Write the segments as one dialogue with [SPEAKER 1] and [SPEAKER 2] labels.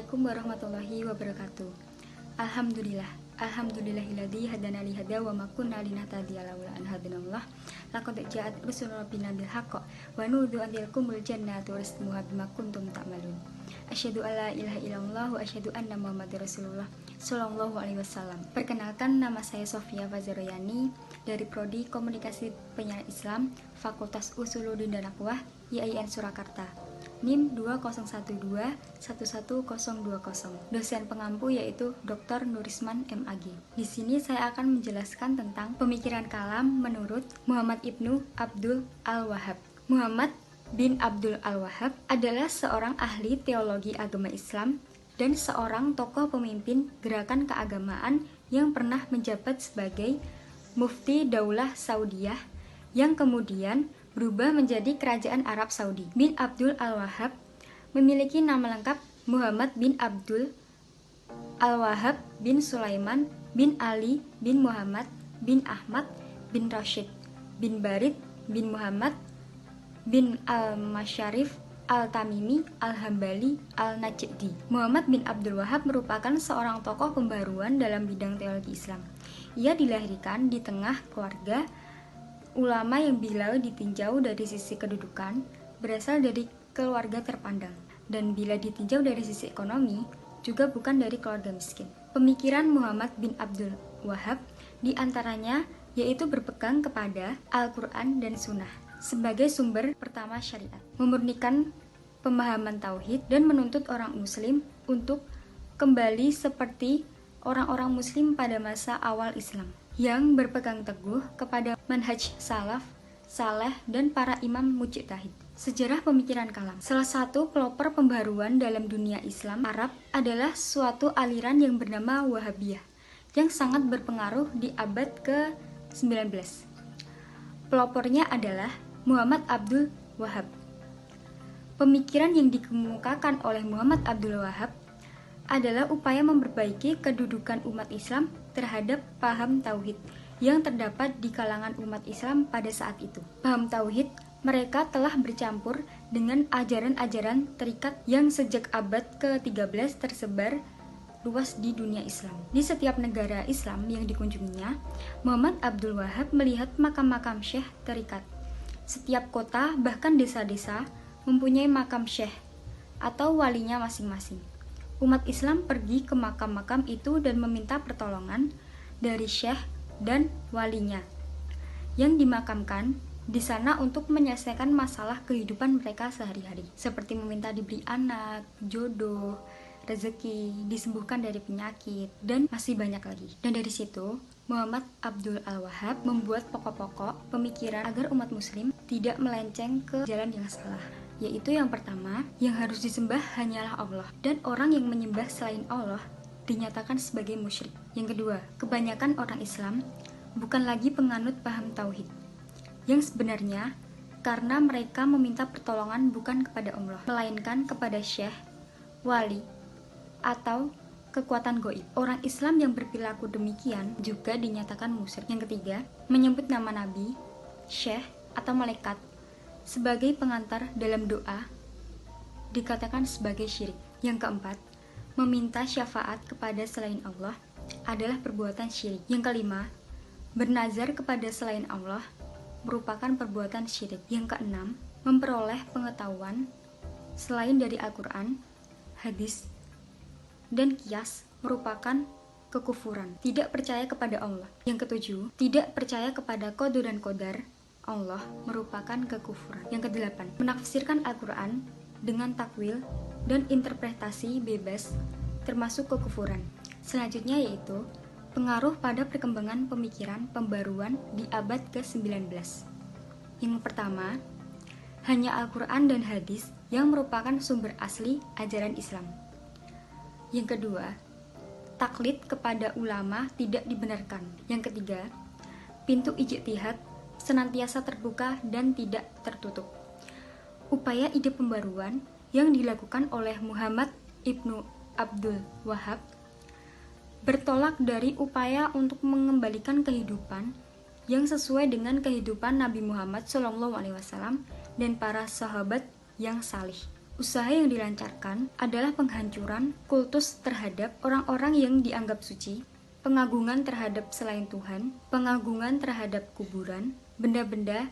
[SPEAKER 1] Assalamualaikum warahmatullahi wabarakatuh. Alhamdulillahilladzi hadana li hada wa ma kunna linahtadiya laula an hadanallah. Laqad ja'at rusuluna rabbina bil haqq wa nudu an tilkumul jannatu uristumuha bima kuntum ta'malun. Asyhadu alla ilaha illallah wa asyhadu anna muhammadar rasulullah sallallahu alaihi wasallam. Perkenalkan, nama saya Sofia Fazaroyani dari Prodi Komunikasi Penyiaran Islam Fakultas Usuluddin dan Nahwah IAIN Surakarta. NIM 2012111020. Dosen pengampu yaitu Dr. Nurisman MAG. Di sini saya akan menjelaskan tentang pemikiran kalam menurut Muhammad ibnu Abdul Al-Wahhab. Muhammad bin Abdul Al-Wahhab adalah seorang ahli teologi agama Islam dan seorang tokoh pemimpin gerakan keagamaan yang pernah menjabat sebagai Mufti Daulah Saudiyah yang kemudian berubah menjadi Kerajaan Arab Saudi. Bin Abdul Al-Wahhab memiliki nama lengkap Muhammad bin Abdul Al-Wahhab bin Sulaiman bin Ali bin Muhammad bin Ahmad bin Rashid bin Barid bin Muhammad bin Al-Masyarif Al-Tamimi Al-Hambali Al-Najdi. Muhammad bin Abdul Wahhab merupakan seorang tokoh pembaruan dalam bidang teologi Islam. Ia dilahirkan di tengah keluarga ulama yang bila ditinjau dari sisi kedudukan berasal dari keluarga terpandang, dan bila ditinjau dari sisi ekonomi juga bukan dari keluarga miskin. Pemikiran Muhammad bin Abdul Wahhab diantaranya yaitu berpegang kepada Al-Quran dan Sunnah sebagai sumber pertama syariat, memurnikan pemahaman tauhid dan menuntut orang muslim untuk kembali seperti orang-orang muslim pada masa awal Islam, yang berpegang teguh kepada manhaj salaf, saleh, dan para imam mujtahid. Sejarah pemikiran kalam. Salah satu pelopor pembaruan dalam dunia Islam Arab adalah suatu aliran yang bernama Wahabiyah, yang sangat berpengaruh di abad ke-19. Pelopornya adalah Muhammad Abdul Wahhab. Pemikiran yang dikemukakan oleh Muhammad Abdul Wahhab adalah upaya memperbaiki kedudukan umat Islam terhadap paham tauhid yang terdapat di kalangan umat Islam pada saat itu. Paham tauhid mereka telah bercampur dengan ajaran-ajaran tarekat yang sejak abad ke-13 tersebar luas di dunia Islam. Di setiap negara Islam yang dikunjunginya, Muhammad Abdul Wahhab melihat makam-makam syekh tarekat. Setiap kota, bahkan desa-desa, mempunyai makam syekh atau walinya masing-masing. Umat Islam pergi ke makam-makam itu dan meminta pertolongan dari syekh dan walinya yang dimakamkan di sana untuk menyelesaikan masalah kehidupan mereka sehari-hari, seperti meminta diberi anak, jodoh, rezeki, disembuhkan dari penyakit, dan masih banyak lagi. Dan dari situ, Muhammad Abdul Al-Wahhab membuat pokok-pokok pemikiran agar umat muslim tidak melenceng ke jalan yang salah, yaitu yang pertama, yang harus disembah hanyalah Allah, dan orang yang menyembah selain Allah dinyatakan sebagai musyrik. Yang kedua, kebanyakan orang Islam bukan lagi penganut paham tauhid, yang sebenarnya karena mereka meminta pertolongan bukan kepada Allah, melainkan kepada syekh, wali, atau kekuatan goib. Orang Islam yang berperilaku demikian juga dinyatakan musyrik. Yang ketiga, menyebut nama nabi, syekh, atau malaikat sebagai pengantar dalam doa dikatakan sebagai syirik. Yang keempat, meminta syafaat kepada selain Allah adalah perbuatan syirik. Yang kelima, bernazar kepada selain Allah merupakan perbuatan syirik. Yang keenam, memperoleh pengetahuan selain dari Al-Quran, hadis, dan qiyas merupakan kekufuran. Tidak percaya kepada Allah. Yang ketujuh, tidak percaya kepada qada dan qadar Allah merupakan kekufuran. Yang kedelapan, menafsirkan Al-Quran dengan takwil dan interpretasi bebas termasuk kekufuran. Selanjutnya yaitu pengaruh pada perkembangan pemikiran pembaruan di abad ke-19. Yang pertama, hanya Al-Quran dan hadis yang merupakan sumber asli ajaran Islam. Yang kedua, taklid kepada ulama tidak dibenarkan. Yang ketiga, pintu ijtihad senantiasa terbuka dan tidak tertutup. Upaya ide pembaruan yang dilakukan oleh Muhammad ibnu Abdul Wahhab bertolak dari upaya untuk mengembalikan kehidupan yang sesuai dengan kehidupan Nabi Muhammad SAW dan para sahabat yang salih. Usaha yang dilancarkan adalah penghancuran kultus terhadap orang-orang yang dianggap suci, pengagungan terhadap selain Tuhan, pengagungan terhadap kuburan, benda-benda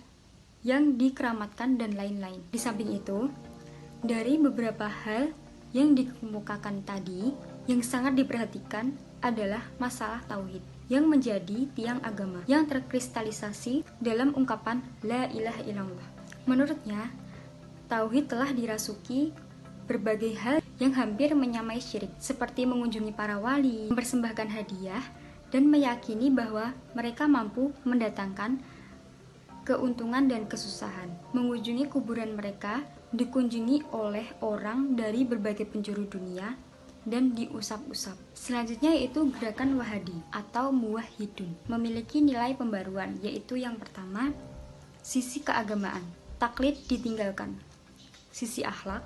[SPEAKER 1] yang dikeramatkan, dan lain-lain. Di samping itu, dari beberapa hal yang dikemukakan tadi, yang sangat diperhatikan adalah masalah tauhid yang menjadi tiang agama yang terkristalisasi dalam ungkapan La ilaha illallah. Menurutnya, tauhid telah dirasuki berbagai hal yang hampir menyamai syirik, seperti mengunjungi para wali, mempersembahkan hadiah, dan meyakini bahwa mereka mampu mendatangkan keuntungan dan kesusahan. Mengunjungi kuburan mereka dikunjungi oleh orang dari berbagai penjuru dunia dan diusap-usap. Selanjutnya yaitu gerakan Wahadi atau Muwahhidun, memiliki nilai pembaruan, yaitu yang pertama, sisi keagamaan, taklid ditinggalkan. Sisi akhlak,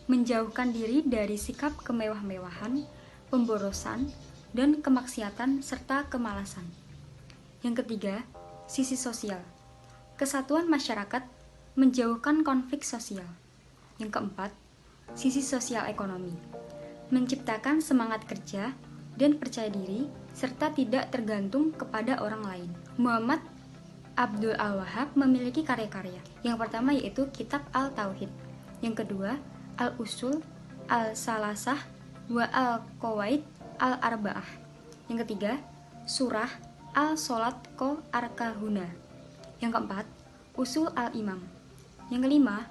[SPEAKER 1] menjauhkan diri dari sikap kemewah-mewahan, pemborosan, dan kemaksiatan serta kemalasan. Yang ketiga, sisi sosial, kesatuan masyarakat, menjauhkan konflik sosial. Yang keempat, sisi sosial ekonomi, menciptakan semangat kerja dan percaya diri serta tidak tergantung kepada orang lain. Muhammad Abdul Al-Wahhab memiliki karya-karya. Yang pertama yaitu Kitab Al-Tauhid. Yang kedua, Al-Usul, Al-Salasah, wa Al-Qawaid, Al-Arba'ah. Yang ketiga, Surah Al-Solat Ko Arkahuna. Yang keempat, Usul Al-Imam. Yang kelima,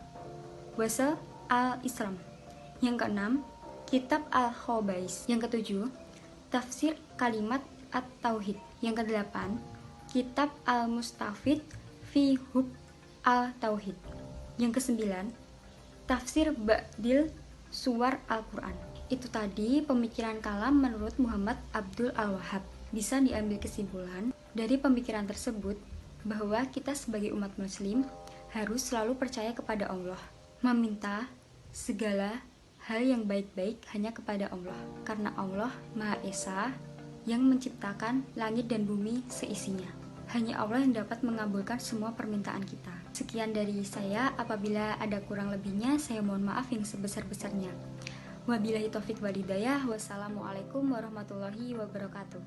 [SPEAKER 1] Wasal Al-Islam. Yang keenam, Kitab Al-Khobais. Yang ketujuh, Tafsir Kalimat At-Tauhid. Yang kedelapan, Kitab Al-Mustafid fi Hub Al-Tauhid. Yang kesembilan, Tafsir Ba'dil Suwar Al-Quran. Itu tadi pemikiran kalam menurut Muhammad Abdul Al-Wahhab. Bisa diambil kesimpulan dari pemikiran tersebut bahwa kita sebagai umat muslim harus selalu percaya kepada Allah, meminta segala hal yang baik-baik hanya kepada Allah, karena Allah Maha Esa yang menciptakan langit dan bumi seisinya. Hanya Allah yang dapat mengabulkan semua permintaan kita. Sekian dari saya, apabila ada kurang lebihnya saya mohon maaf yang sebesar-besarnya. Wabillahi taufik wal hidayah. Wassalamualaikum warahmatullahi wabarakatuh.